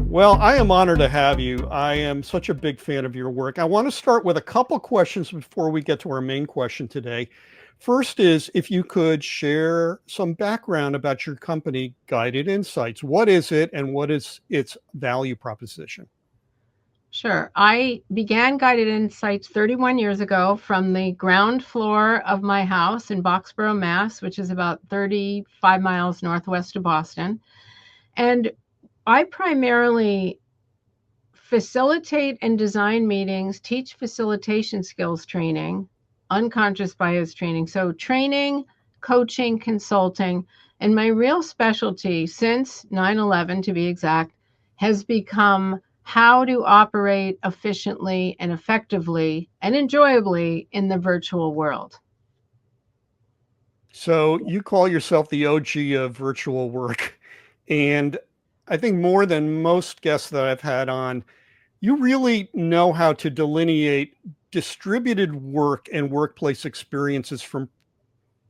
Well, I am honored to have you. I am such a big fan of your work. I want to start with a couple questions before we get to our main question today. First is if you could share some background about your company, Guided Insights. What is it and what is its value proposition? Sure. I began Guided Insights 31 years ago from the ground floor of my house in Boxborough, Mass., which is about 35 miles northwest of Boston. And I primarily facilitate and design meetings, teach facilitation skills training, unconscious bias training. So, training, coaching, consulting. And my real specialty since 9/11, to be exact, has become how to operate efficiently and effectively and enjoyably in the virtual world. So you call yourself the OG of virtual work. And I think more than most guests that I've had on, you really know how to delineate distributed work and workplace experiences from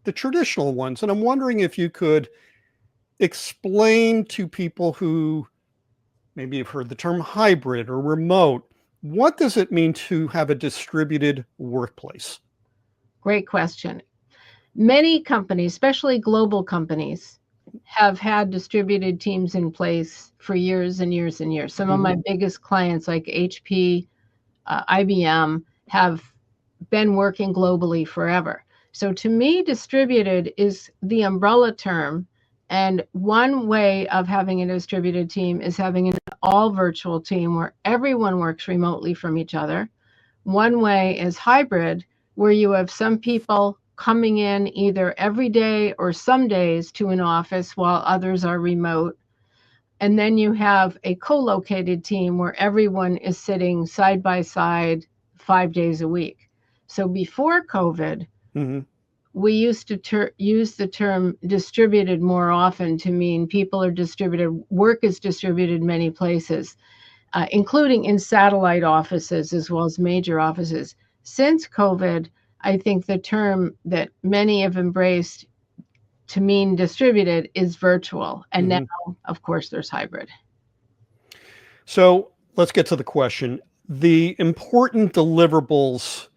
the traditional ones. And I'm wondering if you could explain to people who maybe have heard the term hybrid or remote, what does it mean to have a distributed workplace? Great question. Many companies, especially global companies, have had distributed teams in place for years and years and years. Some of my biggest clients, like HP, IBM, have been working globally forever. So to me, distributed is the umbrella term. And one way of having a distributed team is having an all virtual team where everyone works remotely from each other. One way is hybrid, where you have some people coming in either every day or some days to an office while others are remote. And then you have a co-located team where everyone is sitting side by side 5 days a week. So before COVID, we used to use the term distributed more often to mean people are distributed, work is distributed many places, including in satellite offices as well as major offices. Since COVID, I think the term that many have embraced to mean distributed is virtual. And now, of course, there's hybrid. So let's get to the question. The important deliverables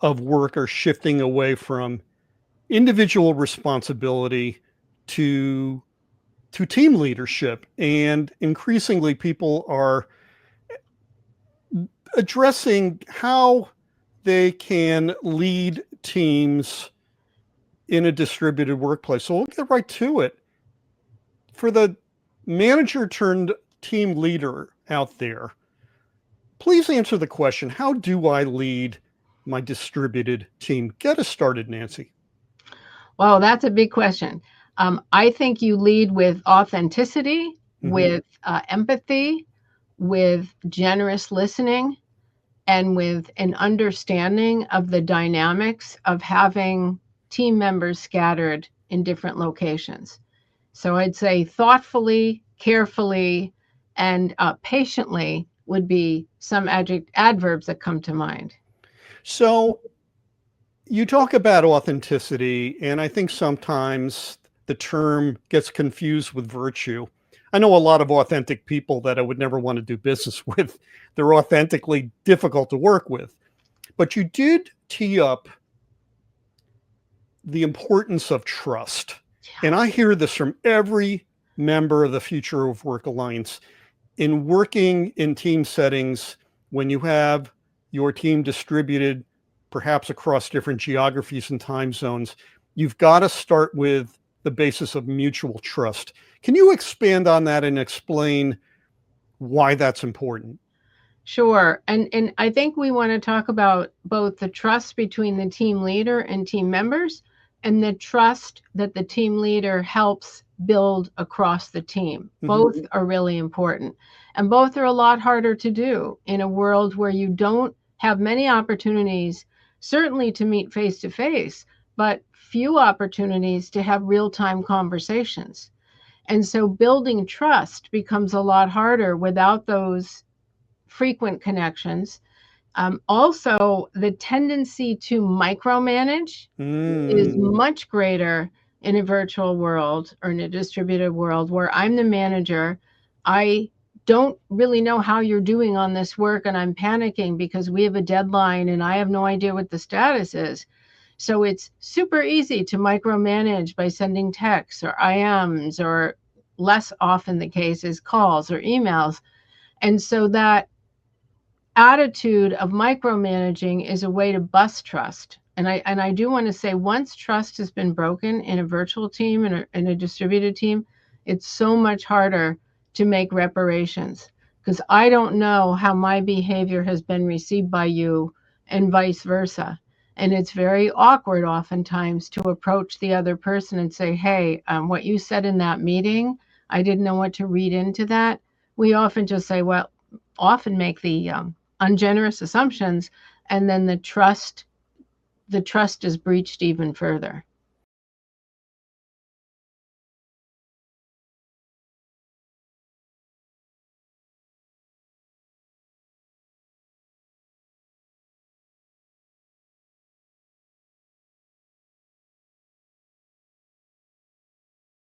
of work are shifting away from individual responsibility to team leadership. And increasingly, people are addressing how they can lead teams in a distributed workplace. So we'll get right to it. For the manager turned team leader out there, please answer the question, how do I lead my distributed team? Get us started, Nancy. Well, that's a big question. I think you lead with authenticity, with empathy, with generous listening, and with an understanding of the dynamics of having team members scattered in different locations. So I'd say thoughtfully, carefully, and patiently would be some adverbs that come to mind. So you talk about authenticity, and I think sometimes the term gets confused with virtue. I know a lot of authentic people that I would never want to do business with. They're authentically difficult to work with. But you did tee up the importance of trust. And I hear this from every member of the Future of Work Alliance. In working in team settings, when you have your team distributed perhaps across different geographies and time zones, you've got to start with the basis of mutual trust. Can you expand on that and explain why that's important? Sure. And I think we want to talk about both the trust between the team leader and team members and the trust that the team leader helps build across the team. Both are really important. And both are a lot harder to do in a world where you don't have many opportunities, certainly to meet face to face, but few opportunities to have real-time conversations. And so building trust becomes a lot harder without those frequent connections. Also, the tendency to micromanage is much greater in a virtual world or in a distributed world where I'm the manager. I don't really know how you're doing on this work, and I'm panicking because we have a deadline and I have no idea what the status is. So it's super easy to micromanage by sending texts or IMs, or less often the case is calls or emails. And so that attitude of micromanaging is a way to bust trust. And I do want to say, once trust has been broken in a virtual team and in a distributed team, it's so much harder to make reparations, because I don't know how my behavior has been received by you and vice versa. And it's very awkward oftentimes to approach the other person and say, hey, what you said in that meeting, I didn't know what to read into that. We often just say, well, often make the ungenerous assumptions, and then the trust is breached even further.